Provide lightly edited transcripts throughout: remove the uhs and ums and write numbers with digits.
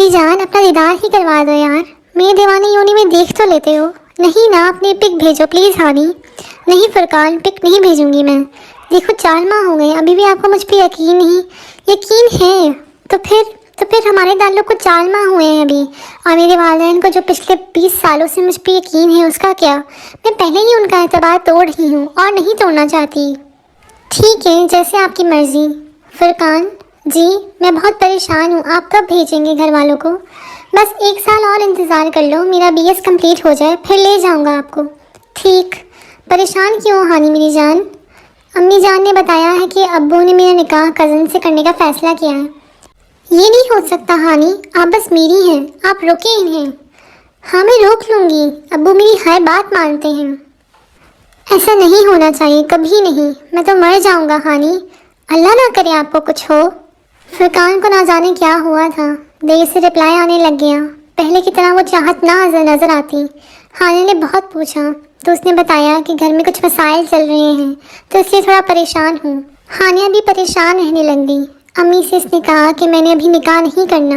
मेरी जान, अपना दीदार ही करवा दो यार। मेरे दीवानी योनी में देख तो लेते हो। नहीं ना, अपनी पिक भेजो प्लीज़ हानी। नहीं फरकान, पिक नहीं भेजूंगी मैं। देखो 4 माह हो गए, अभी भी आपको मुझ पर यकीन नहीं। यकीन है तो फिर हमारे ताल्लुक को 4 माह हुए हैं अभी। और मेरे वालिदैन को जो पिछले 20 सालों से मुझ पर यकीन है, उसका क्या? मैं पहले ही उनका एतबार तोड़ रही हूँ और नहीं तोड़ना चाहती। ठीक है, जैसे आपकी मर्ज़ी। फरकान जी, मैं बहुत परेशान हूँ। आप कब भेजेंगे घर वालों को? बस 1 साल और इंतज़ार कर लो, मेरा BS कंप्लीट हो जाए, फिर ले जाऊँगा आपको। ठीक। परेशान क्यों हो हानी मेरी जान? अम्मी जान ने बताया है कि अब्बू ने मेरा निकाह कज़न से करने का फ़ैसला किया है। ये नहीं हो सकता हानी, आप बस मेरी हैं, आप रोकें इन्हें। हाँ, मैं रोक लूँगी, अब्बू मेरी हर बात मानते हैं। ऐसा नहीं होना चाहिए, कभी नहीं। मैं तो मर जाऊँगा हानी, अल्लाह ना करे आपको कुछ हो। फरकान को ना जाने क्या हुआ था, देर से रिप्लाई आने लग गया। पहले की तरह वो चाहत ना नज़र आती। हानी ने बहुत पूछा तो उसने बताया कि घर में कुछ मसाइल चल रहे हैं, तो इसलिए थोड़ा परेशान हूँ। हानिया भी परेशान रहने लग गई। अम्मी से इसने कहा कि मैंने अभी निकाह नहीं करना,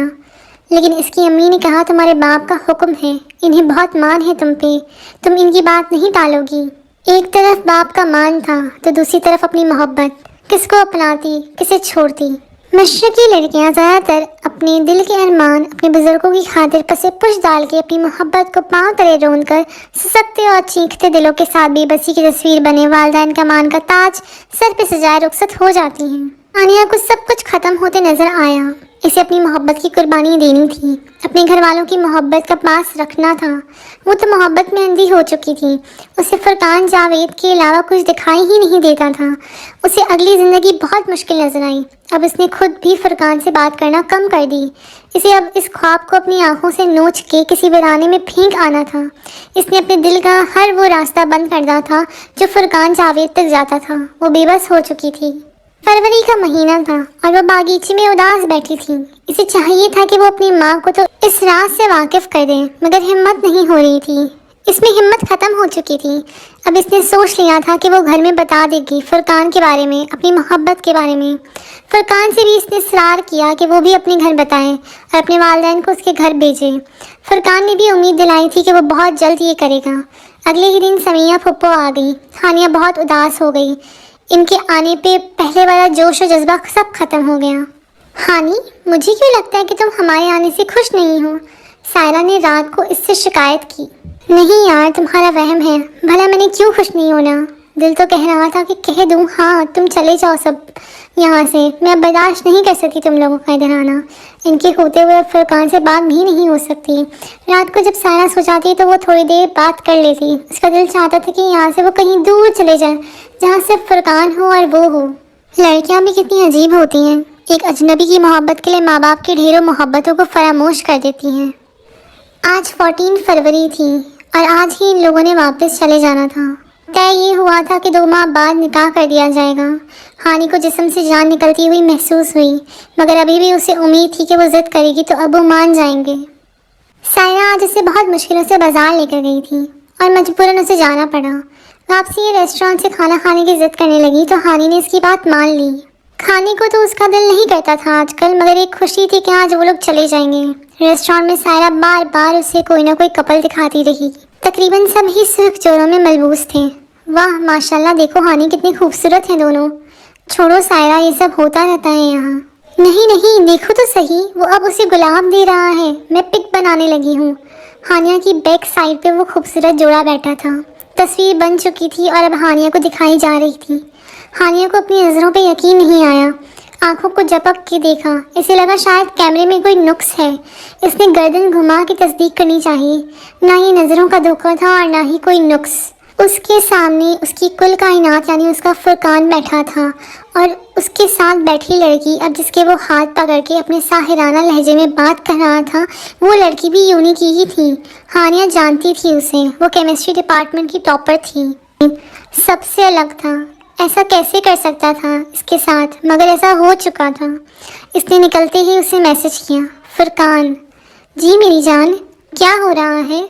लेकिन इसकी अम्मी ने कहा तुम्हारे बाप का हुक्म है, इन्हें बहुत मान है तुम पे, तुम इनकी बात नहीं टालोगी। एक तरफ बाप का मान था तो दूसरी तरफ अपनी मोहब्बत। किसको अपनाती, किसे छोड़ती? मशरकी लड़कियां ज़्यादातर अपने दिल के अरमान, अपने बुजुर्गों की खातिर पसे पुश डाल के अपनी मोहब्बत को पांव तले रोन कर ससकते और चीखते दिलों के साथ बेबसी की तस्वीर बने वालिदैन का मान का ताज सर पे सजाए रुखसत हो जाती हैं। आनिया को सब कुछ ख़त्म होते नजर आया। इसे अपनी मोहब्बत की कुर्बानी देनी थी, अपने घर वालों की मोहब्बत का पास रखना था। वो तो मोहब्बत में अंधी हो चुकी थी। उसे फरकान जावेद के अलावा कुछ दिखाई ही नहीं देता था। उसे अगली ज़िंदगी बहुत मुश्किल नजर आई। अब इसने खुद भी फरकान से बात करना कम कर दी। इसे अब इस ख्वाब को अपनी आंखों से नोच के किसी वीराने में फेंक आना था। इसने अपने दिल का हर वो रास्ता बंद कर दिया था जो फरकान जावेद तक जाता था। वो बेबस हो चुकी थी। फरवरी का महीना था और वो बागीचे में उदास बैठी थी। इसे चाहिए था कि वो अपनी माँ को तो इस राज से वाकिफ कर दे, मगर हिम्मत नहीं हो रही थी। इसमें हिम्मत ख़त्म हो चुकी थी। अब इसने सोच लिया था कि वो घर में बता देगी फरकान के बारे में, अपनी मोहब्बत के बारे में। फरकान से भी इसने इसरार किया कि वो भी अपने घर बताए और अपने वालिदैन को उसके घर भेजे। फरकान ने भी उम्मीद दिलाई थी कि वो बहुत जल्द ये करेगा। अगले ही दिन समिया फुप्पो आ गई। हानिया बहुत उदास हो गई। इनके आने पे पहले वाला जोश और जज्बा सब खत्म हो गया। हानी, मुझे क्यों लगता है कि तुम हमारे आने से खुश नहीं हो? सायरा ने रात को इससे शिकायत की। नहीं यार, तुम्हारा वहम है। भला मैंने क्यों खुश नहीं होना? दिल तो कह रहा था कि कह दूं हाँ तुम चले जाओ सब यहाँ से। मैं अब बर्दाश्त नहीं कर सकती तुम लोगों का इधर आना। इनके होते हुए फरकान से बात भी नहीं हो सकती। रात को जब सायरा सो जाती तो वो थोड़ी देर बात कर लेती। उसका दिल चाहता था कि यहाँ से वो कहीं दूर चले जाए जहाँ सिर्फ फरकान हो और वो हो। लड़कियाँ भी कितनी अजीब होती हैं, एक अजनबी की मोहब्बत के लिए माँ बाप की ढेरों मोहब्बतों को फरामोश कर देती हैं। आज 14 फरवरी थी और आज ही इन लोगों ने वापस चले जाना था। तय ये हुआ था कि 2 माह बाद निकाह कर दिया जाएगा। हानी को जिस्म से जान निकलती हुई महसूस हुई, मगर अभी भी उसे उम्मीद थी कि वो जिद करेगी तो अबू मान जाएंगे। सायरा आज उसे बहुत मुश्किलों से बाजार लेकर गई थी और मजबूरन उसे जाना पड़ा। वापसी ये रेस्टोरेंट से खाना खाने की जिद करने लगी तो हानी ने इसकी बात मान ली। खाने को तो उसका दिल नहीं करता था आजकल, मगर एक खुशी थी कि आज वो लोग चले जाएंगे। रेस्टोरेंट में सायरा बार बार उसे कोई ना कोई कपल दिखाती रही। तकरीबन सभी सुर्ख जोड़ों में मलबूस थे। वाह माशाल्लाह, देखो हानी कितनी खूबसूरत हैं दोनों। छोड़ो सायरा, ये सब होता रहता है यहाँ। नहीं नहीं, देखो तो सही, वो अब उसे गुलाब दे रहा है। मैं पिक बनाने लगी हूँ। हानिया की बैक साइड पे वो खूबसूरत जोड़ा बैठा था। तस्वीर बन चुकी थी और अब हानिया को दिखाई जा रही थी। हानिया को अपनी नज़रों पे यकीन नहीं आया। आंखों को झपक के देखा। इसे लगा शायद कैमरे में कोई नुक्स है। इसने गर्दन घुमा के तस्दीक करनी चाहिए। ना ये नज़रों का धोखा था और ना ही कोई नुक्स। उसके सामने उसकी कुल कायनात यानी उसका फरकान बैठा था और उसके साथ बैठी लड़की अब जिसके वो हाथ पकड़ के अपने साहिराना लहजे में बात कर रहा था, वो लड़की भी यूनी की ही थी। हानिया जानती थी उसे, वो केमिस्ट्री डिपार्टमेंट की टॉपर थी। सबसे अलग था। ऐसा कैसे कर सकता था इसके साथ, मगर ऐसा हो चुका था। इसने निकलते ही उसे मैसेज किया। फरकान जी मेरी जान, क्या हो रहा है?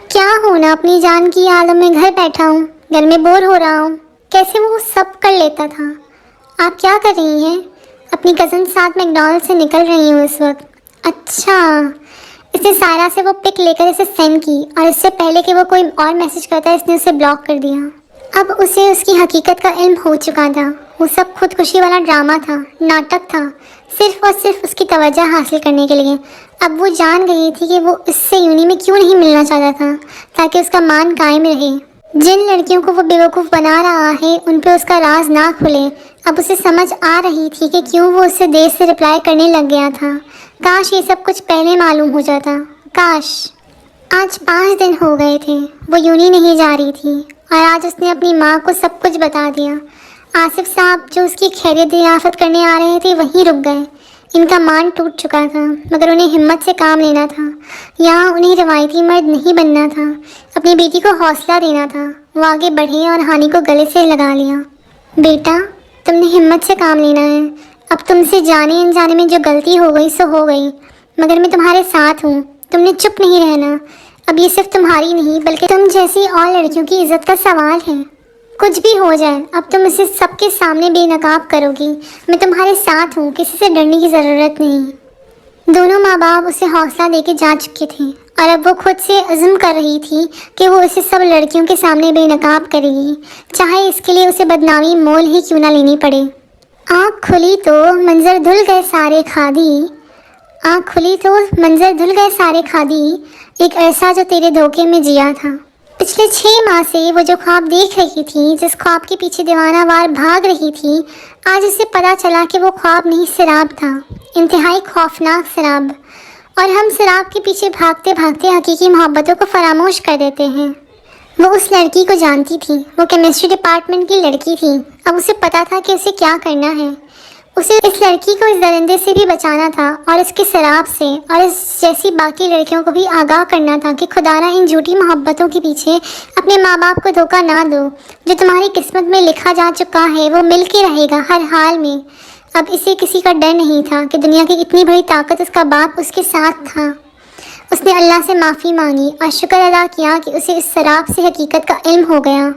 क्या होना, अपनी जान की आलम में घर बैठा हूँ, घर में बोर हो रहा हूँ। कैसे वो सब कर लेता था। आप क्या कर रही हैं? अपनी कज़न साथ मैकडॉनल्ड से निकल रही हूँ इस वक्त। अच्छा, इसने सायरा से वो पिक लेकर इसे सेंड की और इससे पहले कि वो कोई और मैसेज करता इसने उसे ब्लॉक कर दिया। अब उसे उसकी हकीकत का इल्म हो चुका था। वो सब खुदकुशी वाला ड्रामा था, नाटक था, सिर्फ और सिर्फ उसकी तवज्जो हासिल करने के लिए। अब वो जान गई थी कि वो इससे यूनी में क्यों नहीं मिलना चाहता था, ताकि उसका मान कायम रहे। जिन लड़कियों को वो बेवकूफ़ बना रहा है उन पे उसका राज ना खुले। अब उसे समझ आ रही थी कि क्यों वो उससे देर से रिप्लाई करने लग गया था। काश ये सब कुछ पहले मालूम हो जाता। काश। आज 5 दिन हो गए थे वो यूनी नहीं जा रही थी और आज उसने अपनी माँ को सब कुछ बता दिया। आसिफ साहब जो उसकी खैरियत दरियाफ़त करने आ रहे थे वहीं रुक गए। इनका मान टूट चुका था, मगर उन्हें हिम्मत से काम लेना था। यहाँ उन्हें रवायती मर्द नहीं बनना था, अपनी बेटी को हौसला देना था। वो आगे बढ़े और हानि को गले से लगा लिया। बेटा, तुमने हिम्मत से काम लेना है। अब तुमसे जाने अनजाने में जो गलती हो गई सो हो गई, मगर मैं तुम्हारे साथ हूँ। तुमने चुप नहीं रहना। अब ये सिर्फ तुम्हारी नहीं बल्कि तुम जैसी और लड़कियों की इज्जत का सवाल है। कुछ भी हो जाए अब तुम इसे सबके सामने बेनकाब करोगी। मैं तुम्हारे साथ हूँ, किसी से डरने की ज़रूरत नहीं। दोनों माँ बाप उसे हौसला देके जा चुके थे और अब वो खुद से अज़्म कर रही थी कि वो इसे सब लड़कियों के सामने बेनकाब करेगी, चाहे इसके लिए उसे बदनामी मोल ही क्यों ना लेनी पड़े। आँख खुली तो मंजर धुल गए सारे खादी। आँख खुली तो मंजर धुल गए सारे खादी। एक अरसा जो तेरे धोखे में जिया था। पिछले 6 माह से वो जो ख्वाब देख रही थी, जिस ख्वाब के पीछे दीवानावार भाग रही थी, आज उसे पता चला कि वो ख्वाब नहीं सिराब था, इंतहाई खौफनाक सिराब। और हम सिराब के पीछे भागते भागते हकीकी मोहब्बतों को फरामोश कर देते हैं। वो उस लड़की को जानती थी, वो केमिस्ट्री डिपार्टमेंट की लड़की थी। अब उसे पता था कि उसे क्या करना है। उसे इस लड़की को इस दरिंदे से भी बचाना था और इसके शराब से, और इस जैसी बाकी लड़कियों को भी आगाह करना था कि खुदारा इन झूठी मोहब्बतों के पीछे अपने माँ बाप को धोखा ना दो। जो तुम्हारी किस्मत में लिखा जा चुका है वो मिल के रहेगा हर हाल में। अब इसे किसी का डर नहीं था कि दुनिया की इतनी बड़ी ताकत उसका बाप उसके साथ था। उसने अल्लाह से माफ़ी मांगी और शुक्र अदा किया कि उसे इस शराब से हकीकत का इल्म हो गया।